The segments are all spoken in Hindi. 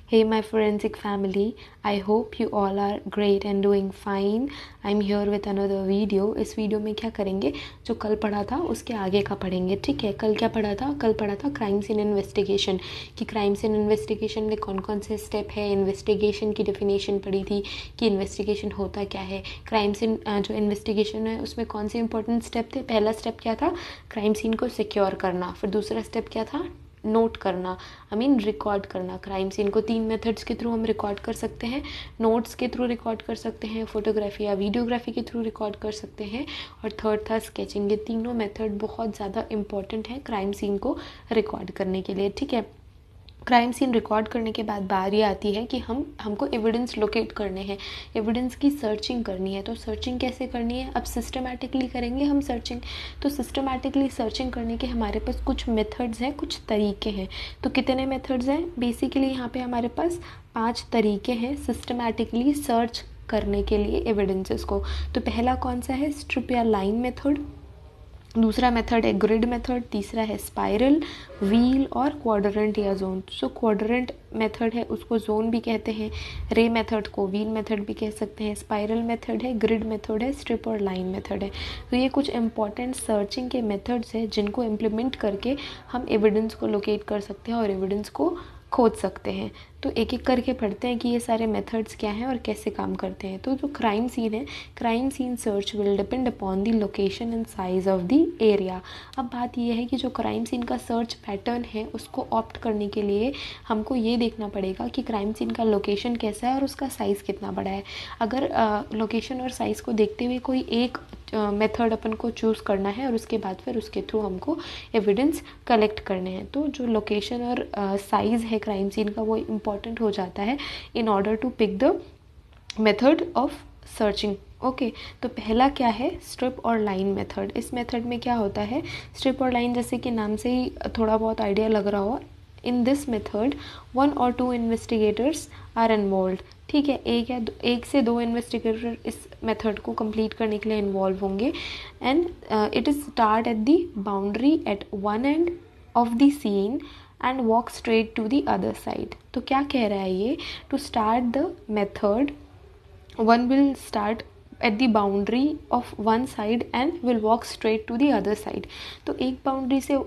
Hey my forensic family, I hope you all are great and doing fine. I'm here with another video. इस वीडियो में क्या करेंगे, जो कल पढ़ा था उसके आगे का पढ़ेंगे. ठीक है, कल क्या पढ़ा था? कल पढ़ा था क्राइम सीन इन्वेस्टिगेशन, कि क्राइम सीन इन्वेस्टिगेशन में कौन कौन से स्टेप है. इन्वेस्टिगेशन की डेफिनेशन पढ़ी थी कि इन्वेस्टिगेशन होता क्या है. क्राइम सीन जो इन्वेस्टिगेशन है उसमें कौन से इंपॉर्टेंट स्टेप थे. पहला स्टेप क्या था? क्राइम सीन को सिक्योर करना. फिर दूसरा स्टेप क्या था? नोट करना, रिकॉर्ड करना. क्राइम सीन को 3 मेथड्स के थ्रू हम रिकॉर्ड कर सकते हैं. नोट्स के थ्रू रिकॉर्ड कर सकते हैं, फोटोग्राफी या वीडियोग्राफी के थ्रू रिकॉर्ड कर सकते हैं, और थर्ड था स्केचिंग. ये तीनों मेथड बहुत ज़्यादा इंपॉर्टेंट है क्राइम सीन को रिकॉर्ड करने के लिए. ठीक है, क्राइम सीन रिकॉर्ड करने के बाद बारी आती है कि हमको एविडेंस लोकेट करने हैं, एविडेंस की सर्चिंग करनी है. तो सर्चिंग कैसे करनी है? अब सिस्टमैटिकली करेंगे हम सर्चिंग. तो सिस्टमैटिकली सर्चिंग करने के हमारे पास कुछ मेथड्स हैं, कुछ तरीके हैं. तो कितने मेथड्स हैं? बेसिकली यहाँ पे हमारे पास 5 तरीके हैं सिस्टमैटिकली सर्च करने के लिए एविडेंसेस को. तो पहला कौन सा है? स्ट्रिप या लाइन मेथड. दूसरा मेथड है ग्रिड मेथड. तीसरा है स्पाइरल, व्हील और क्वाड्रेंट या जोन. सो क्वाड्रेंट मेथड है उसको जोन भी कहते हैं, रे मेथड को व्हील मेथड भी कह सकते हैं, स्पाइरल मेथड है, ग्रिड मेथड है, स्ट्रिप और लाइन मेथड है. तो ये कुछ इंपॉर्टेंट सर्चिंग के मेथड्स हैं जिनको इम्प्लीमेंट करके हम एविडेंस को लोकेट कर सकते हैं और एविडेंस को खोज सकते हैं. तो एक एक करके पढ़ते हैं कि ये सारे मेथड्स क्या हैं और कैसे काम करते हैं. तो जो क्राइम सीन है, crime scene search will depend upon the location and size of the area. अब बात ये है कि जो क्राइम सीन का सर्च पैटर्न है उसको ऑप्ट करने के लिए हमको ये देखना पड़ेगा कि क्राइम सीन का लोकेशन कैसा है और उसका साइज़ कितना बड़ा है. अगर लोकेशन और साइज़ को देखते हुए कोई एक मेथड अपन को चूज़ करना है और उसके बाद फिर उसके थ्रू हमको एविडेंस कलेक्ट करने हैं. तो जो लोकेशन और साइज़ है क्राइम सीन का वो इम्पॉर्टेंट हो जाता है in order to pick the method of searching. Okay, तो पहला क्या है? स्ट्रिप और लाइन मेथड. इस मेथड में क्या होता है? स्ट्रिप और लाइन, जैसे कि नाम से ही थोड़ा बहुत आइडिया लग रहा हो, in this method 1 or 2 investigators are involve. ठीक है, एक से 2 इन्वेस्टिगेटर इस मेथड को कंप्लीट करने के लिए इन्वॉल्व होंगे. And it is start at the boundary at one end of the scene and walk straight to the other side. तो क्या कह रहा है ये? To start the method, one will start at the boundary of one side and will walk straight to the other side. तो एक बाउंड्री से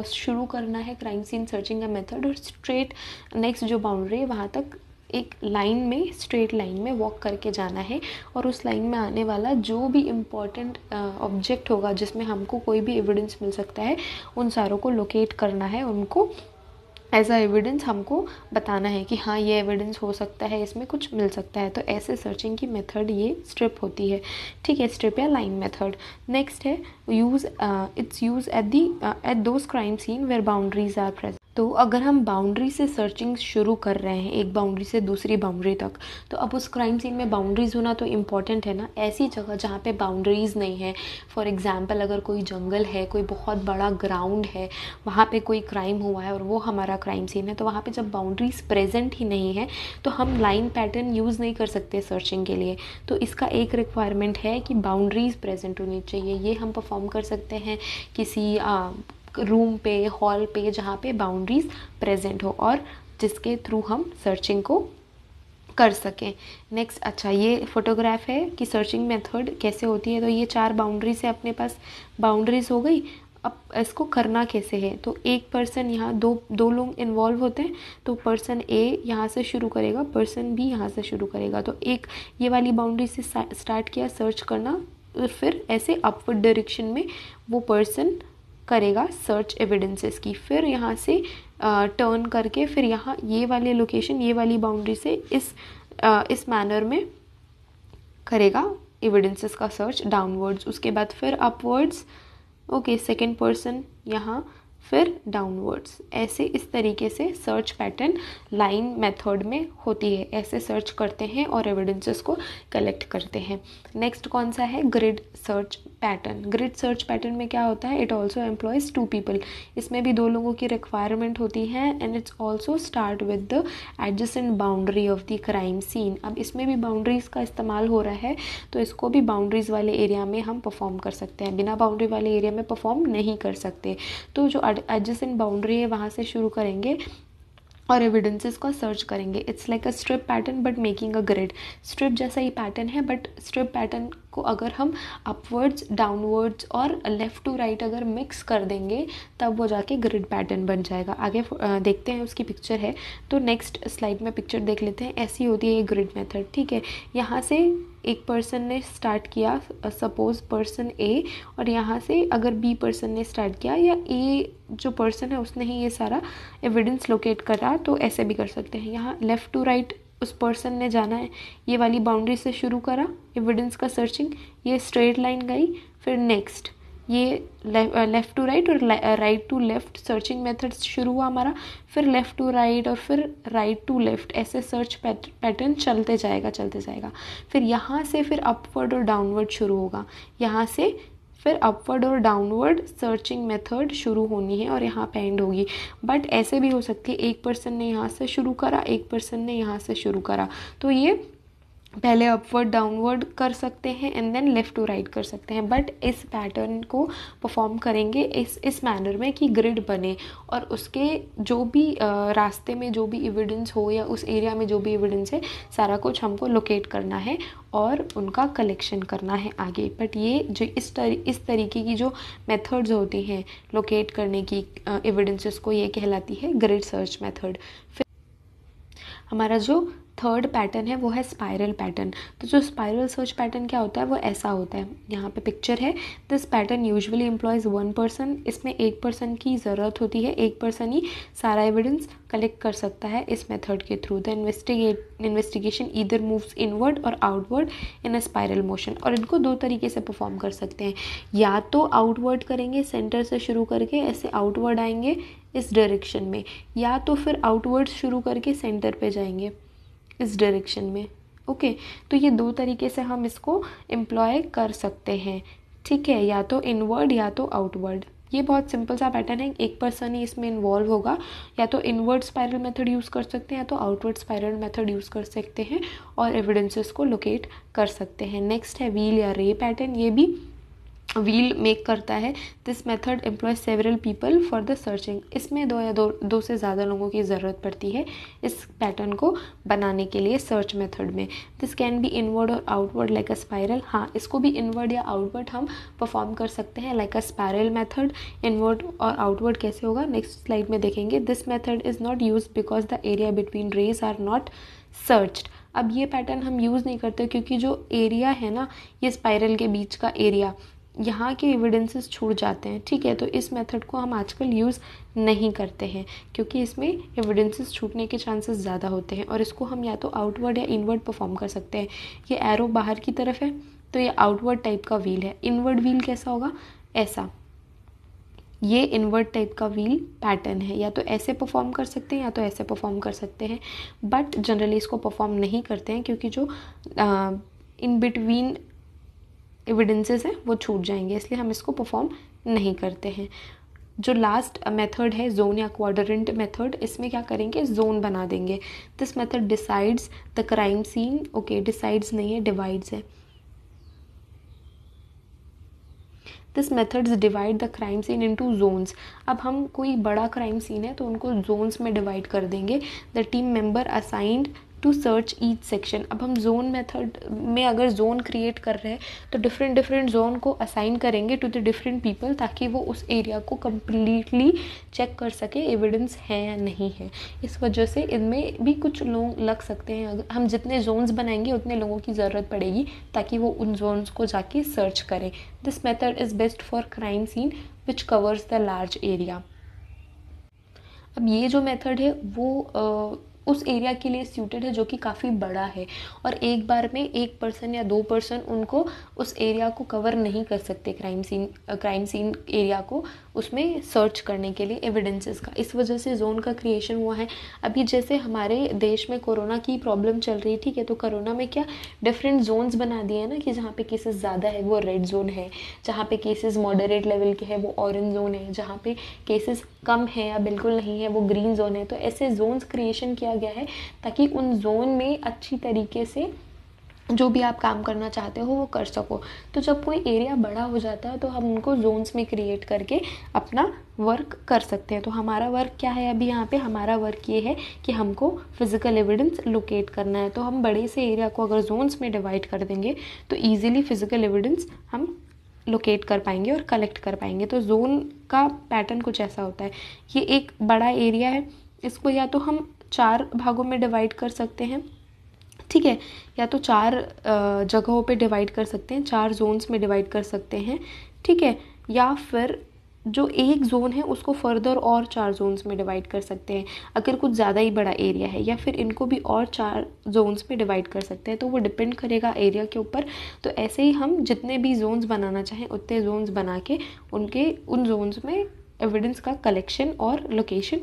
शुरू करना है क्राइम सीन सर्चिंग का मेथड, और स्ट्रेट नेक्स्ट जो बाउंड्री है वहाँ तक एक लाइन में, स्ट्रेट लाइन में वॉक करके जाना है. और उस लाइन में आने वाला जो भी इम्पॉर्टेंट ऑब्जेक्ट होगा जिसमें हमको कोई भी एविडेंस मिल सकता है, उन सारों को लोकेट करना है, उनको एज अ एविडेंस हमको बताना है कि हाँ ये एविडेंस हो सकता है, इसमें कुछ मिल सकता है. तो ऐसे सर्चिंग की मेथड ये स्ट्रिप होती है. ठीक है, स्ट्रिप या लाइन मेथड. नेक्स्ट है it's use at those crime scene where boundaries are present. तो अगर हम बाउंड्री से सर्चिंग शुरू कर रहे हैं, एक बाउंड्री से दूसरी बाउंड्री तक, तो अब उस क्राइम सीन में बाउंड्रीज होना तो इम्पॉर्टेंट है ना. ऐसी जगह जहाँ पे बाउंड्रीज नहीं है, फॉर एग्जांपल अगर कोई जंगल है, कोई बहुत बड़ा ग्राउंड है, वहाँ पे कोई क्राइम हुआ है और वो हमारा क्राइम सीन है, तो वहाँ पे जब बाउंड्रीज प्रेजेंट ही नहीं है तो हम लाइन पैटर्न यूज़ नहीं कर सकते सर्चिंग के लिए. तो इसका एक रिक्वायरमेंट है कि बाउंड्रीज प्रेजेंट होनी चाहिए. ये हम परफॉर्म कर सकते हैं किसी रूम पे, हॉल पे, जहाँ पे बाउंड्रीज प्रेजेंट हो और जिसके थ्रू हम सर्चिंग को कर सकें. नेक्स्ट, अच्छा ये फोटोग्राफ है कि सर्चिंग मेथड कैसे होती है. तो ये 4 बाउंड्री से अपने पास बाउंड्रीज हो गई. अब इसको करना कैसे है? तो एक पर्सन यहाँ, दो लोग इन्वॉल्व होते हैं. तो पर्सन ए यहाँ से शुरू करेगा, पर्सन बी यहाँ से शुरू करेगा. तो एक ये वाली बाउंड्री से स्टार्ट किया सर्च करना, और फिर ऐसे अपवर्ड डायरेक्शन में वो पर्सन करेगा सर्च एविडेंसेस की. फिर यहाँ से टर्न करके फिर यहाँ ये वाले लोकेशन, ये वाली बाउंड्री से इस मैनर में करेगा एविडेंसेस का सर्च डाउनवर्ड्स. उसके बाद फिर अपवर्ड्स. ओके, सेकेंड पर्सन यहाँ, फिर डाउनवर्ड्स. ऐसे इस तरीके से सर्च पैटर्न लाइन मेथड में होती है. ऐसे सर्च करते हैं और एविडेंसेस को कलेक्ट करते हैं. नेक्स्ट कौन सा है? Grid search pattern. Grid search pattern में क्या होता है? It also employees 2 people. इसमें भी 2 लोगों की रिक्वायरमेंट होती है. And it's also start with the adjacent boundary of the crime scene. अब इसमें भी बाउंड्रीज़ का इस्तेमाल हो रहा है, तो इसको भी बाउंड्रीज़ वाले एरिया में हम परफॉर्म कर सकते हैं, बिना बाउंड्री वाले एरिया में परफॉर्म नहीं कर सकते. तो जो एडजेसेंट बाउंड्री है वहाँ से शुरू करेंगे और एविडेंसेस को सर्च करेंगे। It's like a strip pattern but making a grid. Strip जैसा ही पैटर्न है, बट स्ट्रिप पैटर्न को अगर हम अपवर्ड्स, डाउनवर्ड्स और लेफ़्ट टू राइट अगर मिक्स कर देंगे तब वो जाके ग्रिड पैटर्न बन जाएगा। आगे देखते हैं, उसकी पिक्चर है तो नेक्स्ट स्लाइड में पिक्चर देख लेते हैं। ऐसी होती है ये ग्रिड मेथड, ठीक है। यहाँ से एक पर्सन ने स्टार्ट किया, सपोज पर्सन ए, और यहाँ से अगर बी पर्सन ने स्टार्ट किया या ए जो पर्सन है उसने ही ये सारा एविडेंस लोकेट करा, तो ऐसे भी कर सकते हैं। यहाँ लेफ़्ट टू राइट उस पर्सन ने जाना है, ये वाली बाउंड्री से शुरू करा एविडेंस का सर्चिंग, ये स्ट्रेट लाइन गई, फिर नेक्स्ट ये लेफ़्ट टू राइट और right to left searching method शुरू हुआ हमारा, फिर लेफ़्ट टू राइट और फिर राइट टू लेफ़्ट, ऐसे सर्च पैटर्न चलते जाएगा। फिर यहाँ से फिर अपवर्ड और डाउनवर्ड शुरू होगा, यहाँ से फिर अपवर्ड और डाउनवर्ड सर्चिंग मेथड शुरू होनी है और यहाँ पे एंड होगी। बट ऐसे भी हो सकती है, एक पर्सन ने यहाँ से शुरू करा, एक पर्सन ने यहाँ से शुरू करा, तो ये पहले अपवर्ड डाउनवर्ड कर सकते हैं and then left to right कर सकते हैं। बट इस पैटर्न को परफॉर्म करेंगे इस मैनर में कि ग्रिड बने और उसके जो भी रास्ते में जो भी एविडेंस हो या उस एरिया में जो भी एविडेंस है, सारा कुछ हमको लोकेट करना है और उनका कलेक्शन करना है आगे। बट ये जो इस तरीके की जो मेथड्स होती हैं लोकेट करने की एविडेंसेस को, ये कहलाती है ग्रिड सर्च मेथड। फिर हमारा जो थर्ड पैटर्न है वो है स्पाइरल पैटर्न। तो जो स्पाइरल सर्च पैटर्न क्या होता है वो ऐसा होता है, यहाँ पे पिक्चर है। This pattern usually employees one person. इसमें एक पर्सन की ज़रूरत होती है, एक पर्सन ही सारा एविडेंस कलेक्ट कर सकता है इस मेथड के through. The investigation either moves inward और outward in a spiral motion. और इनको दो तरीके से परफॉर्म कर सकते हैं, या तो आउटवर्ड करेंगे सेंटर से शुरू करके ऐसे आउटवर्ड आएंगे इस डायरेक्शन में, या तो फिर आउटवर्ड शुरू करके सेंटर पे जाएंगे इस डायरेक्शन में। ओके, तो ये दो तरीके से हम इसको एम्प्लॉय कर सकते हैं, ठीक है, या तो इनवर्ड या तो आउटवर्ड। ये बहुत सिंपल सा पैटर्न है, एक पर्सन ही इसमें इन्वॉल्व होगा। या तो इनवर्ड स्पाइरल मेथड यूज़ कर सकते हैं या तो आउटवर्ड स्पाइरल मेथड यूज़ कर सकते हैं और एविडेंसेस को लोकेट कर सकते हैं। नेक्स्ट है व्हील या रे पैटर्न। ये भी व्हील मेक करता है। This method employ several people for the searching. इसमें दो से ज़्यादा लोगों की ज़रूरत पड़ती है इस पैटर्न को बनाने के लिए सर्च मेथड में। दिस कैन बी इनवर्ड और आउटवर्ड लाइक अ स्पाइरल। हाँ, इसको भी इनवर्ड या आउटवर्ड हम परफॉर्म कर सकते हैं like a spiral method. Inward और आउटवर्ड कैसे होगा नेक्स्ट स्लाइड में देखेंगे। This method is not use because the area between rays are not searched. अब ये पैटर्न हम यूज़ नहीं करते क्योंकि जो एरिया है ना, ये स्पाइरल के बीच का एरिया, यहाँ के एविडेंसेस छूट जाते हैं, ठीक है। तो इस मेथड को हम आजकल यूज़ नहीं करते हैं क्योंकि इसमें एविडेंसेस छूटने के चांसेस ज़्यादा होते हैं और इसको हम या तो आउटवर्ड या इनवर्ड परफॉर्म कर सकते हैं। ये एरो बाहर की तरफ है तो ये आउटवर्ड टाइप का व्हील है। इनवर्ड व्हील कैसा होगा, ऐसा, ये इनवर्ड टाइप का व्हील पैटर्न है। या तो ऐसे परफॉर्म कर सकते हैं या तो ऐसे परफॉर्म कर सकते हैं, बट जनरली इसको परफॉर्म नहीं करते हैं क्योंकि जो इन बिटवीन एविडेंसेस हैं वो छूट जाएंगे, इसलिए हम इसको परफॉर्म नहीं करते हैं। जो लास्ट मेथड है जोन या क्वाड्रेंट मेथड, इसमें क्या करेंगे, जोन बना देंगे। This method decides the crime scene. Okay, decides नहीं है, डिवाइड्स है। This methods divide the crime scene into zones. अब हम कोई बड़ा क्राइम सीन है तो उनको जोन्स में डिवाइड कर देंगे। The team member assigned to search each section. अब हम जोन मेथड में अगर जोन क्रिएट कर रहे हैं तो डिफरेंट जोन को असाइन करेंगे टू द डिफरेंट पीपल ताकि वो उस एरिया को कम्प्लीटली चेक कर सके एविडेंस है या नहीं है। इस वजह से इनमें भी कुछ लोग लग सकते हैं। अगर हम जितने जोन्स बनाएंगे उतने लोगों की ज़रूरत पड़ेगी ताकि वो उन जोन्स को जाके सर्च करें। This method is best for crime scene which covers the large area. अब ये जो मेथड है वो उस एरिया के लिए सूटेड है जो कि काफ़ी बड़ा है और एक बार में एक पर्सन या दो पर्सन उनको उस एरिया को कवर नहीं कर सकते, क्राइम सीन एरिया को उसमें सर्च करने के लिए एविडेंसेस का। इस वजह से जोन का क्रिएशन हुआ है। अभी जैसे हमारे देश में कोरोना की प्रॉब्लम चल रही है, ठीक है, तो कोरोना में क्या डिफरेंट जोन्स बना दिए हैं ना कि जहाँ पे केसेस ज़्यादा है वो रेड जोन है, जहाँ पे केसेस मॉडरेट लेवल के है वो ऑरेंज जोन है, जहाँ पे केसेस कम है या बिल्कुल नहीं है वो ग्रीन जोन है। तो ऐसे जोन्स क्रिएशन किया गया है ताकि उन जोन में अच्छी तरीके से जो भी आप काम करना चाहते हो वो कर सको। तो जब कोई एरिया बड़ा हो जाता है तो हम उनको जोन्स में क्रिएट करके अपना वर्क कर सकते हैं। तो हमारा वर्क क्या है अभी यहाँ पे, हमारा वर्क ये है कि हमको फिज़िकल एविडेंस लोकेट करना है। तो हम बड़े से एरिया को अगर जोन्स में डिवाइड कर देंगे तो ईजिली फिज़िकल एविडेंस हम लोकेट कर पाएंगे और कलेक्ट कर पाएंगे। तो जोन का पैटर्न कुछ ऐसा होता है, ये एक बड़ा एरिया है, इसको या तो हम 4 भागों में डिवाइड कर सकते हैं, ठीक है, या तो 4 जगहों पे डिवाइड कर सकते हैं, 4 जोन्स में डिवाइड कर सकते हैं, ठीक है, या फिर जो एक जोन है उसको फर्दर और 4 जोन्स में डिवाइड कर सकते हैं अगर कुछ ज़्यादा ही बड़ा एरिया है, या फिर इनको भी और 4 जोन्स में डिवाइड कर सकते हैं। तो वो डिपेंड करेगा एरिया के ऊपर। तो ऐसे ही हम जितने भी जोन्स बनाना चाहें उतने जोन्स बना के उन जोन्स में एविडेंस का कलेक्शन और लोकेशन।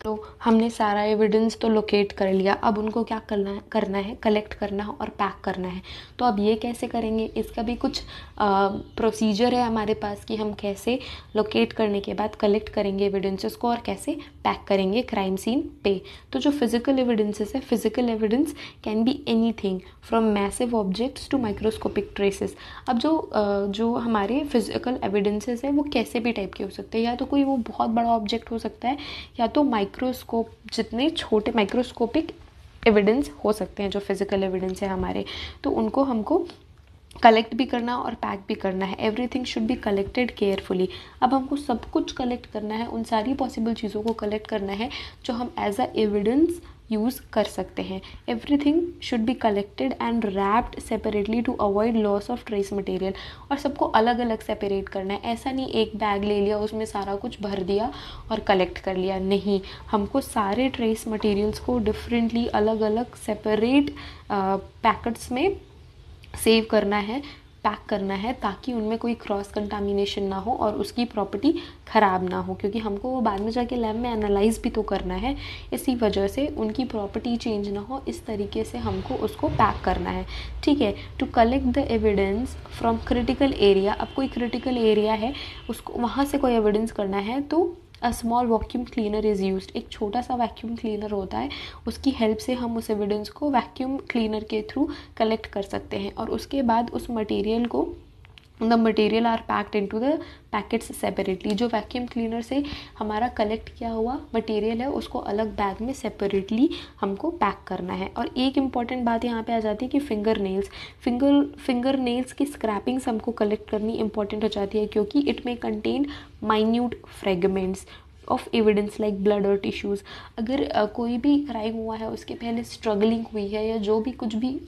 तो हमने सारा एविडेंस तो लोकेट कर लिया, अब उनको क्या करना है कलेक्ट करना है और पैक करना है। तो अब ये कैसे करेंगे, इसका भी कुछ प्रोसीजर है हमारे पास कि हम कैसे लोकेट करने के बाद कलेक्ट करेंगे एविडेंसेस को और कैसे पैक करेंगे क्राइम सीन पे। तो जो फिजिकल एविडेंसेस है, physical evidence can be anything from massive objects to microscopic traces. अब जो हमारे फिजिकल एविडेंसेस है वो कैसे भी टाइप के हो सकते हैं, या तो कोई वो बहुत बड़ा ऑब्जेक्ट हो सकता है, या तो माइक्रोस्कोप जितने छोटे माइक्रोस्कोपिक एविडेंस हो सकते हैं जो फिजिकल एविडेंस है हमारे। तो उनको हमको कलेक्ट भी करना और पैक भी करना है। Everything should be collected carefully. अब हमको सब कुछ कलेक्ट करना है, उन सारी पॉसिबल चीज़ों को कलेक्ट करना है जो हम एज अ एविडेंस यूज़ कर सकते हैं। Everything should be collected and wrapped separately to avoid loss of trace material. और सबको अलग अलग सेपरेट करना है, ऐसा नहीं एक बैग ले लिया उसमें सारा कुछ भर दिया और कलेक्ट कर लिया, नहीं, हमको सारे ट्रेस मटेरियल्स को डिफरेंटली अलग अलग सेपरेट पैकेट्स में सेव करना है, पैक करना है, ताकि उनमें कोई क्रॉस कंटामिनेशन ना हो और उसकी प्रॉपर्टी ख़राब ना हो, क्योंकि हमको वो बाद में जाके लैब में एनालाइज भी तो करना है। इसी वजह से उनकी प्रॉपर्टी चेंज ना हो, इस तरीके से हमको उसको पैक करना है, ठीक है। To collect the evidence from critical area. अब कोई क्रिटिकल एरिया है उसको वहाँ से कोई एविडेंस करना है तो a small vacuum cleaner is used. एक छोटा सा वैक्यूम क्लीनर होता है, उसकी हेल्प से हम उस एविडेंस को वैक्यूम क्लीनर के थ्रू कलेक्ट कर सकते हैं। और उसके बाद उस मटेरियल को the material are packed into the packets separately. जो वैक्यूम क्लीनर से हमारा कलेक्ट किया हुआ मटेरियल है उसको अलग बैग में सेपरेटली हमको पैक करना है। और एक इम्पॉर्टेंट बात यहाँ पे आ जाती है कि फिंगर नेल्स की स्क्रैपिंग्स हमको कलेक्ट करनी इंपॉर्टेंट हो जाती है, क्योंकि इट में contain minute fragments of evidence like blood और टिश्यूज़। अगर कोई भी क्राइम हुआ है उसके पहले स्ट्रगलिंग हुई है या जो भी कुछ भी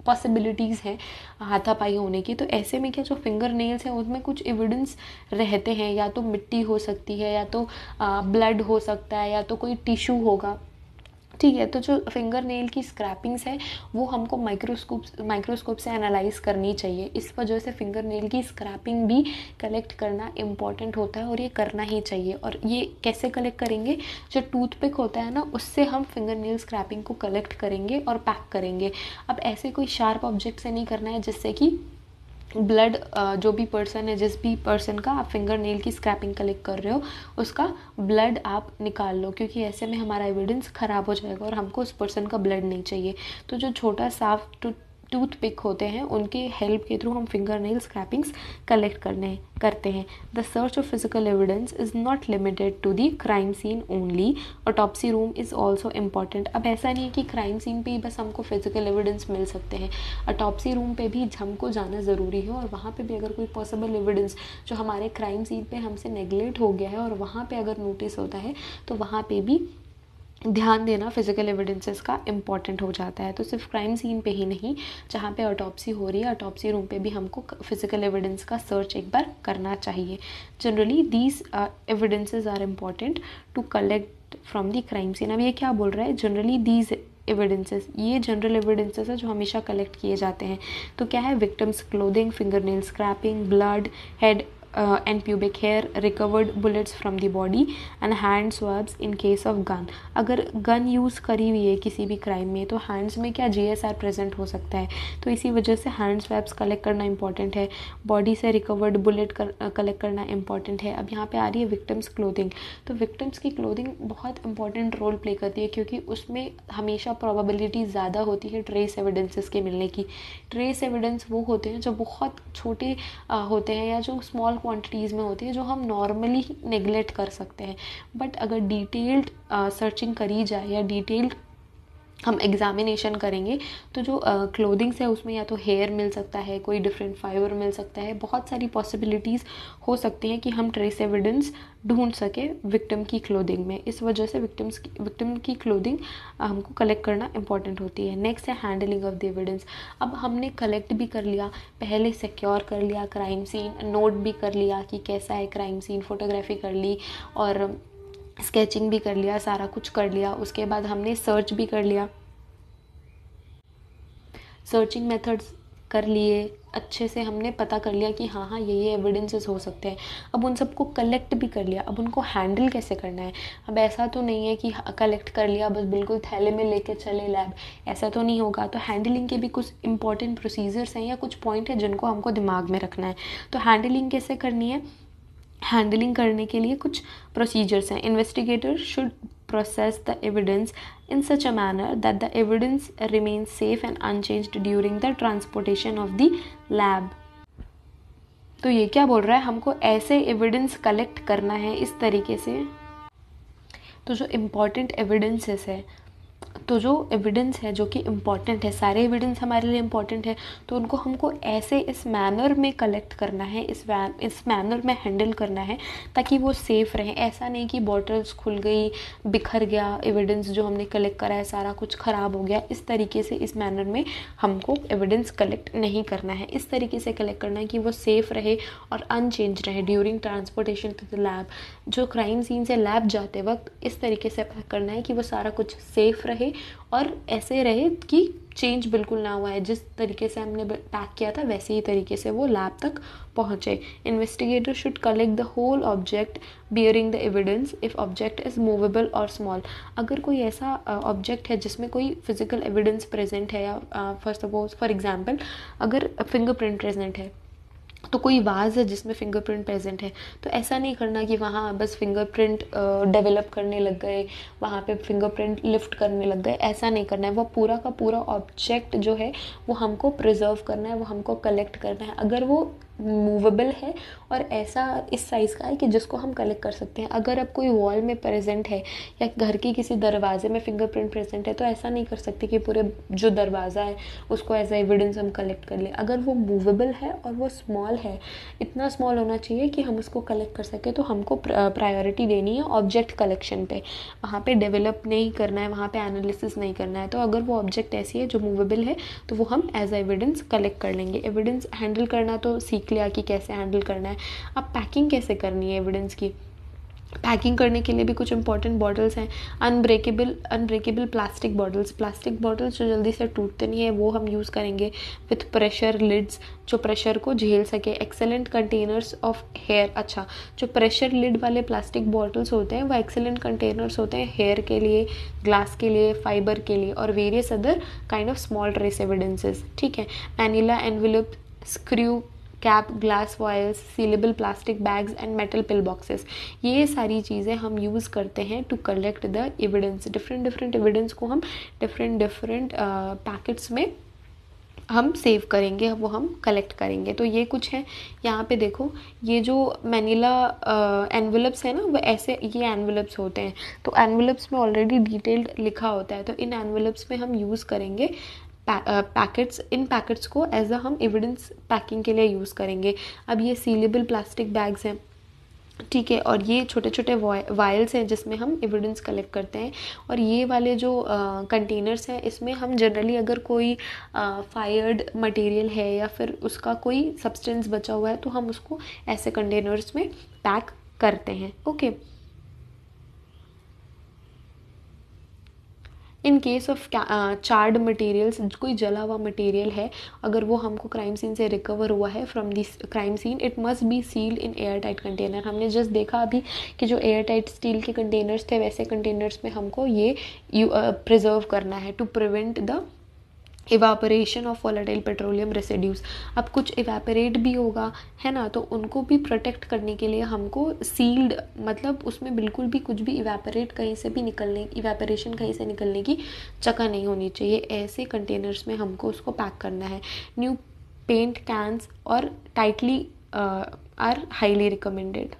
पॉसिबिलिटीज़ हैं हाथापाई होने की, तो ऐसे में क्या जो फिंगर नेल्स हैं उसमें कुछ एविडेंस रहते हैं, या तो मिट्टी हो सकती है, या तो ब्लड हो सकता है, या तो कोई टिश्यू होगा, ठीक है। तो जो फिंगर नेल की स्क्रैपिंग्स है वो हमको माइक्रोस्कोप से एनालाइज करनी चाहिए। इस वजह से फिंगर नेल की स्क्रैपिंग भी कलेक्ट करना इम्पॉर्टेंट होता है और ये करना ही चाहिए। और ये कैसे कलेक्ट करेंगे, जो टूथपिक होता है ना उससे हम फिंगर नेल स्क्रैपिंग को कलेक्ट करेंगे और पैक करेंगे। अब ऐसे कोई शार्प ऑब्जेक्ट से नहीं करना है जिससे कि ब्लड जो भी पर्सन है, जिस भी पर्सन का आप फिंगर नेल की स्क्रैपिंग कलेक्ट कर रहे हो उसका ब्लड आप निकाल लो, क्योंकि ऐसे में हमारा एविडेंस ख़राब हो जाएगा और हमको उस पर्सन का ब्लड नहीं चाहिए। तो जो छोटा साफ टूथपिक होते हैं उनके हेल्प के थ्रू हम फिंगर नेल स्क्रैपिंग्स कलेक्ट करते हैं। The search of physical evidence is not limited to the crime scene only, autopsy room is also important. अब ऐसा नहीं है कि क्राइम सीन पे ही बस हमको फिजिकल एविडेंस मिल सकते हैं, ऑटोप्सी रूम पे भी हमको जाना ज़रूरी है। और वहाँ पे भी अगर कोई पॉसिबल एविडेंस जो हमारे क्राइम सीन पे हमसे नेगलेक्ट हो गया है और वहाँ पे अगर नोटिस होता है तो वहाँ पे भी ध्यान देना फिजिकल एविडेंसेस का इम्पॉर्टेंट हो जाता है। तो सिर्फ क्राइम सीन पे ही नहीं, जहाँ पे ऑटोप्सी हो रही है ऑटोप्सी रूम पे भी हमको फिजिकल एविडेंस का सर्च एक बार करना चाहिए। Generally these evidences are important to collect from the crime scene. अब ये क्या बोल रहा है, जनरली दीज एविडेंसेस, ये जनरल एविडेंसेस है जो हमेशा कलेक्ट किए जाते हैं। तो क्या है, victim's clothing, finger nail scraping, blood, head and pubic hair, recovered bullets from the body and hand swabs in case of gun. अगर गन यूज़ करी हुई है किसी भी क्राइम में तो हैंड्स में क्या GSR प्रेजेंट हो सकता है, तो इसी वजह से हैंड स्वैब्स कलेक्ट करना इंपॉर्टेंट है। बॉडी से रिकवर्ड बुलेट कलेक्ट करना इंपॉर्टेंट है। अब यहाँ पे आ रही है विक्टिम्स क्लोथिंग। तो विक्टिम्स की क्लोथिंग बहुत इंपॉर्टेंट रोल प्ले करती है, क्योंकि उसमें हमेशा प्रोबेबिलिटी ज़्यादा होती है ट्रेस एविडेंसेस के मिलने की। ट्रेस एविडेंस वो होते हैं जो बहुत छोटे होते हैं या जो स्मॉल क्वांटिटीज़ में होते हैं, जो हम नॉर्मली नेगलेक्ट कर सकते हैं। बट अगर डिटेल्ड सर्चिंग करी जाए या डिटेल्ड हम एग्जामिनेशन करेंगे तो जो क्लोथिंग्स है उसमें या तो हेयर मिल सकता है, कोई डिफरेंट फाइबर मिल सकता है, बहुत सारी पॉसिबिलिटीज़ हो सकती हैं कि हम ट्रेस एविडेंस ढूंढ सके विक्टिम की क्लोथिंग में। इस वजह से विक्टिम की क्लोथिंग हमको कलेक्ट करना इंपॉर्टेंट होती है। नेक्स्ट है हैंडलिंग ऑफ द एविडेंस। अब हमने कलेक्ट भी कर लिया, पहले सिक्योर कर लिया क्राइम सीन, नोट भी कर लिया कि कैसा है क्राइम सीन, फोटोग्राफी कर ली और स्केचिंग भी कर लिया, सारा कुछ कर लिया। उसके बाद हमने सर्च भी कर लिया, सर्चिंग मेथड्स कर लिए, अच्छे से हमने पता कर लिया कि हाँ ये एविडेंसेस हो सकते हैं। अब उन सबको कलेक्ट भी कर लिया, अब उनको हैंडल कैसे करना है। अब ऐसा तो नहीं है कि कलेक्ट कर लिया बस बिल्कुल थैले में लेके चले लैब, ऐसा तो नहीं होगा। तो हैंडलिंग के भी कुछ इंपॉर्टेंट प्रोसीजर्स हैं या कुछ पॉइंट है जिनको हमको दिमाग में रखना है। तो हैंडलिंग कैसे करनी है, हैंडलिंग करने के लिए कुछ प्रोसीजर्स हैं। Investigator should process the evidence in such a manner that the evidence remains safe and unchanged during the transportation of the lab. तो ये क्या बोल रहा है, हमको ऐसे एविडेंस कलेक्ट करना है इस तरीके से। तो जो इम्पॉर्टेंट एविडेंसेस है, तो जो एविडेंस है जो कि इम्पॉर्टेंट है, सारे एविडेंस हमारे लिए इम्पॉर्टेंट है, तो उनको हमको ऐसे इस मैनर में कलेक्ट करना है, इस मैनर में हैंडल करना है ताकि वो सेफ़ रहे। ऐसा नहीं कि बॉटल्स खुल गई, बिखर गया, एविडेंस जो हमने कलेक्ट करा है सारा कुछ ख़राब हो गया। इस तरीके से इस मैनर में हमको एविडेंस कलेक्ट नहीं करना है। इस तरीके से कलेक्ट करना है कि वो सेफ़ रहे और अनचेंज रहे during transportation to the lab. जो क्राइम सीन से लैब जाते वक्त इस तरीके से करना है कि वो सारा कुछ सेफ़ रहे और ऐसे रहे कि चेंज बिल्कुल ना हुआ है। जिस तरीके से हमने पैक किया था वैसे ही तरीके से वो लैब तक पहुँचे। Investigator should collect the whole object bearing the evidence if object is movable और स्मॉल। अगर कोई ऐसा ऑब्जेक्ट है जिसमें कोई फिजिकल एविडेंस प्रेजेंट है या फॉर एग्जाम्पल अगर फिंगरप्रिंट प्रेजेंट है, तो कोई वाज है जिसमें फिंगरप्रिंट प्रेजेंट है, तो ऐसा नहीं करना कि वहाँ बस फिंगरप्रिंट डेवलप करने लग गए, वहाँ पे फिंगरप्रिंट लिफ्ट करने लग गए, ऐसा नहीं करना है। वो पूरा का पूरा ऑब्जेक्ट जो है वो हमको प्रिजर्व करना है, वो हमको कलेक्ट करना है। अगर वो मूवेबल है और ऐसा इस साइज़ का है कि जिसको हम कलेक्ट कर सकते हैं। अगर अब कोई वॉल में प्रेजेंट है या घर के किसी दरवाजे में फिंगरप्रिंट प्रेजेंट है, तो ऐसा नहीं कर सकते कि पूरे जो दरवाज़ा है उसको एज ए एविडेंस हम कलेक्ट कर लें। अगर वो मूवेबल है और वो स्मॉल है, इतना स्मॉल होना चाहिए कि हम उसको कलेक्ट कर सकें, तो हमको प्रायोरिटी देनी है ऑब्जेक्ट कलेक्शन पे। वहाँ पे डेवलप नहीं करना है, वहाँ पे एनालिसिस नहीं करना है। तो अगर वो ऑब्जेक्ट ऐसी है जो मूवेबल है तो वो हम एज एविडेंस कलेक्ट कर लेंगे। एविडेंस हैंडल करना तो सीख लिया कि कैसे हैंडल करना है। अब पैकिंग कैसे करनी है एविडेंस की, पैकिंग करने के लिए भी कुछ इंपॉर्टेंट बॉटल्स हैं। अनब्रेकेबल प्लास्टिक बॉटल्स जो जल्दी से टूटते नहीं है वो हम यूज़ करेंगे। विथ प्रेशर लिड्स, जो प्रेशर को झेल सके। एक्सेलेंट कंटेनर्स ऑफ हेयर, अच्छा जो प्रेशर लिड वाले प्लास्टिक बॉटल्स होते हैं वो एक्सेलेंट कंटेनर्स होते हैं हेयर के लिए, ग्लास के लिए, फाइबर के लिए और various other kind of small trace evidences. ठीक है, manila envelope, screw cap, glass vials, sealable plastic bags and metal pill boxes, ये सारी चीज़ें हम यूज़ करते हैं to collect the evidence. Different evidence को हम डिफरेंट पैकेट्स में हम सेव करेंगे, वो हम कलेक्ट करेंगे। तो ये कुछ है। यहाँ पे देखो ये जो मैनिला एनवेलप्स है ना, वो ऐसे ये एनवेलप्स होते हैं। तो एनवेलप्स में ऑलरेडी डिटेल्ड लिखा होता है, तो इन एनवेलप्स में हम यूज़ करेंगे पैकेट्स। इन पैकेट्स को एज अ हम एविडेंस पैकिंग के लिए यूज़ करेंगे। अब ये सीलेबल प्लास्टिक बैग्स हैं, ठीक है, और ये छोटे छोटे वायल्स हैं जिसमें हम एविडेंस कलेक्ट करते हैं। और ये वाले जो कंटेनर्स हैं इसमें हम जनरली अगर कोई फायर्ड मटेरियल है या फिर उसका कोई सब्सटेंस बचा हुआ है तो हम उसको ऐसे कंटेनर्स में पैक करते हैं। Okay, in case of charred materials, कोई जला हुआ मटेरियल है, अगर वो हमको क्राइम सीन से रिकवर हुआ है from this crime scene, it must be sealed in air tight container. हमने जस्ट देखा अभी कि जो एयर टाइट स्टील के कंटेनर्स थे, वैसे कंटेनर्स में हमको ये प्रिजर्व करना है to prevent the evaporation of volatile petroleum residues. अब कुछ इवेपोरेट भी होगा, है ना, तो उनको भी प्रोटेक्ट करने के लिए हमको सील्ड, मतलब उसमें बिल्कुल भी कुछ भी इवेपोरेट कहीं से भी निकलने, इवेपोरेशन कहीं से निकलने की जगह नहीं होनी चाहिए। ऐसे कंटेनर्स में हमको उसको पैक करना है। न्यू पेंट कैंस और टाइटली आर हाईली रिकमेंडेड।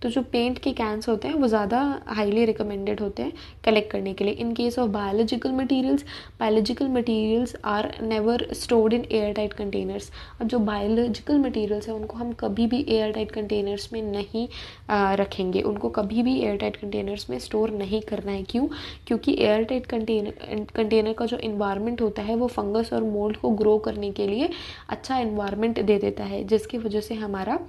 तो जो पेंट के कैंस होते हैं वो ज़्यादा हाईली रिकमेंडेड होते हैं कलेक्ट करने के लिए। In case of biological materials are never stored in air tight containers. अब जो बायोलॉजिकल मटेरियल्स हैं उनको हम कभी भी एयर टाइट कंटेनर्स में नहीं रखेंगे, उनको कभी भी एयर टाइट कंटेनर्स में स्टोर नहीं करना है। क्यों? क्योंकि एयर टाइट कंटेनर का जो इन्वायरमेंट होता है वो फंगस और मोल्ड को ग्रो करने के लिए अच्छा इन्वायरमेंट दे देता है, जिसकी वजह से हमारा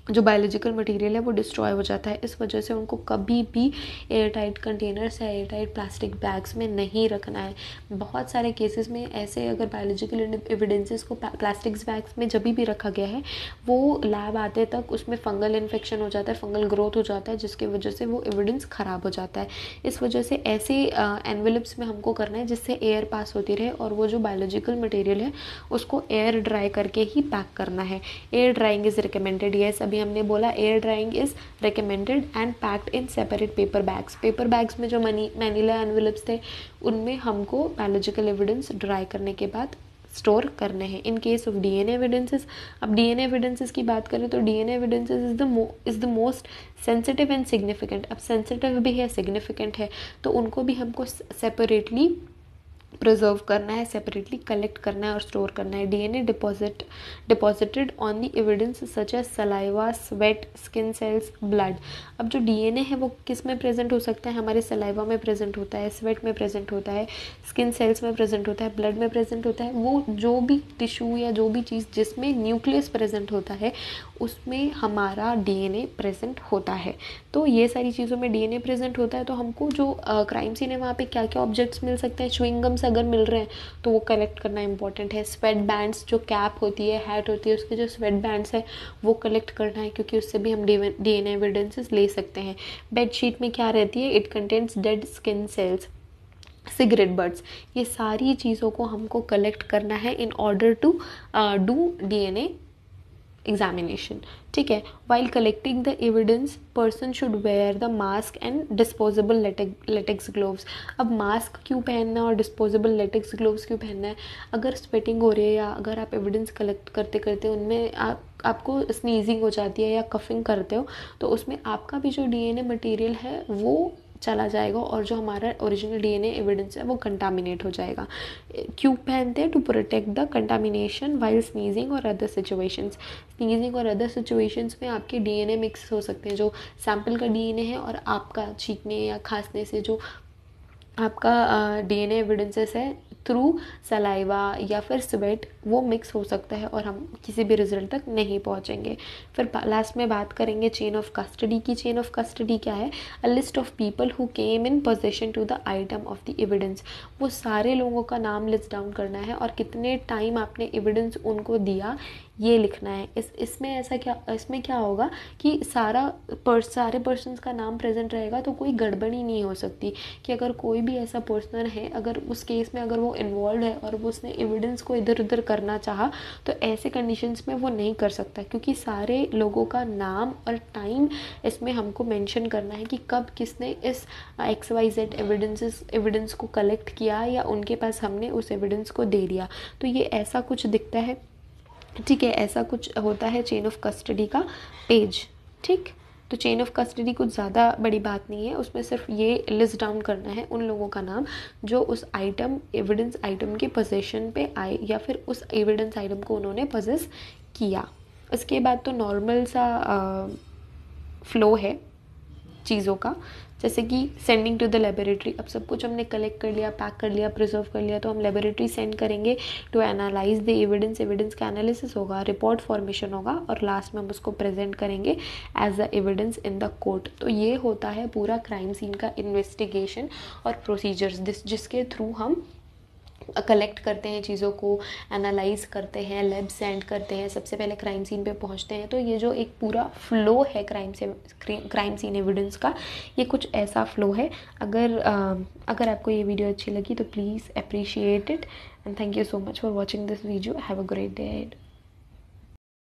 जो बायोलॉजिकल मटेरियल है वो डिस्ट्रॉय हो जाता है। इस वजह से उनको कभी भी एयर टाइट कंटेनर्स या एयर टाइट प्लास्टिक बैग्स में नहीं रखना है। बहुत सारे केसेस में ऐसे अगर बायोलॉजिकल एविडेंसेस को प्लास्टिक बैग्स में जब भी रखा गया है, वो लैब आते तक उसमें फंगल इन्फेक्शन हो जाता है, फंगल ग्रोथ हो जाता है, जिसकी वजह से वो एविडेंस ख़राब हो जाता है। इस वजह से ऐसे एनवेलप्स में हमको करना है जिससे एयर पास होती रहे, और वो जो बायोलॉजिकल मटेरियल है उसको एयर ड्राई करके ही पैक करना है। Air drying is recommended. Yes, अभी हमने बोला air drying is recommended and packed in separate paper bags. Paper bags में जो मैनिला एनवेलप्स थे उनमें हमको बायोलॉजिकल एविडेंस ड्राई करने के बाद स्टोर करने हैं। इन केस ऑफ डीएनए एविडेंसेस, अब डीएनए एविडेंसेस की बात करें तो DNA evidences is the most sensitive and significant. अब सेंसिटिव भी है, सिग्निफिकेंट है, तो उनको भी हमको सेपरेटली प्रिजर्व करना है, सेपरेटली कलेक्ट करना है और स्टोर करना है। DNA deposited on the evidence such as saliva, sweat, skin cells, blood. अब जो डीएनए है वो किस में प्रेजेंट हो सकता है? हमारे सलाइवा में प्रेजेंट होता है, स्वेट में प्रेजेंट होता है, स्किन सेल्स में प्रेजेंट होता है, ब्लड में प्रेजेंट होता है। वो जो भी टिश्यू या जो भी चीज़ जिसमें न्यूक्लियस प्रेजेंट होता है उसमें हमारा डीएनए प्रेजेंट होता है। तो ये सारी चीज़ों में डीएनए प्रेजेंट होता है। तो हमको जो क्राइम सीन है वहाँ पे क्या क्या ऑब्जेक्ट्स मिल सकते हैं? च्युइंगम्स अगर मिल रहे हैं तो वो कलेक्ट करना इंपॉर्टेंट है। स्वेट बैंड्स, जो कैप होती है, हैट होती है, उसके जो स्वेट बैंड्स है वो कलेक्ट करना है, क्योंकि उससे भी हम डीएनए एविडेंसेस ले सकते हैं। बेडशीट में क्या रहती है? It contains dead skin cells, cigarette butts. ये सारी चीज़ों को हमको कलेक्ट करना है in order to do DNA examination. ठीक है। While collecting the evidence person should wear the mask and disposable latex gloves. अब मास्क क्यों पहनना है और डिस्पोजेबल लेटेक्स ग्लोव्स क्यों पहनना है? अगर स्वेटिंग हो रही है या अगर आप एविडेंस कलेक्ट करते करते उनमें आपको स्नीजिंग हो जाती है या कफिंग करते हो, तो उसमें आपका भी जो डीएनए मटेरियल है वो चला जाएगा और जो हमारा ओरिजिनल डीएनए एविडेंस है वो कंटामिनेट हो जाएगा। क्यों पहनते हैं? To protect the contamination while sneezing और अदर सिचुएशंस। स्नीजिंग और अदर सिचुएशंस में आपके डीएनए मिक्स हो सकते हैं। जो सैंपल का डीएनए है और आपका छींकने या खांसने से जो आपका डीएनए एविडेंसेस है थ्रू सलाइवा या फिर स्वेट, वो मिक्स हो सकता है और हम किसी भी रिजल्ट तक नहीं पहुंचेंगे। फिर लास्ट में बात करेंगे चेन ऑफ कस्टडी की। चेन ऑफ कस्टडी क्या है? A list of people who came in possession to the item of the evidence. वो सारे लोगों का नाम लिस्ट डाउन करना है और कितने टाइम आपने एविडेंस उनको दिया ये लिखना है। इसमें क्या होगा कि सारे पर्सन्स का नाम प्रेजेंट रहेगा, तो कोई गड़बड़ी नहीं हो सकती कि अगर कोई भी ऐसा पर्सन है, अगर उस केस में अगर वो इन्वॉल्व है और वो उसने एविडेंस को इधर उधर करना चाहा, तो ऐसे कंडीशंस में वो नहीं कर सकता, क्योंकि सारे लोगों का नाम और टाइम इसमें हमको मेंशन करना है कि कब किसने इस XYZ एविडेंस को कलेक्ट किया या उनके पास हमने उस एविडेंस को दे दिया। तो ये ऐसा कुछ दिखता है। ठीक है, ऐसा कुछ होता है चेन ऑफ कस्टडी का पेज। ठीक, तो चेन ऑफ कस्टडी कुछ ज़्यादा बड़ी बात नहीं है, उसमें सिर्फ ये लिस्ट डाउन करना है उन लोगों का नाम जो उस एविडेंस आइटम के पोजेशन पे आए या फिर उस एविडेंस आइटम को उन्होंने पोजेस किया। इसके बाद तो नॉर्मल सा फ्लो है चीज़ों का। जैसे कि सेंडिंग टू द लेबोरेटरी। अब सब कुछ हमने कलेक्ट कर लिया, पैक कर लिया, प्रिजर्व कर लिया, तो हम लेबोरेटरी सेंड करेंगे to analyse the evidence. Evidence का एनालिसिस होगा, रिपोर्ट फॉर्मेशन होगा और लास्ट में हम उसको प्रेजेंट करेंगे as the evidence in the court. तो ये होता है पूरा क्राइम सीन का इन्वेस्टिगेशन और प्रोसीजर्स जिसके थ्रू हम कलेक्ट करते हैं चीज़ों को, एनालाइज करते हैं, लैब सेंड करते हैं, सबसे पहले क्राइम सीन पे पहुंचते हैं। तो ये जो एक पूरा फ्लो है क्राइम सीन एविडेंस का, ये कुछ ऐसा फ्लो है। अगर आपको ये वीडियो अच्छी लगी तो please appreciate it and thank you so much for watching this video. Have a great day.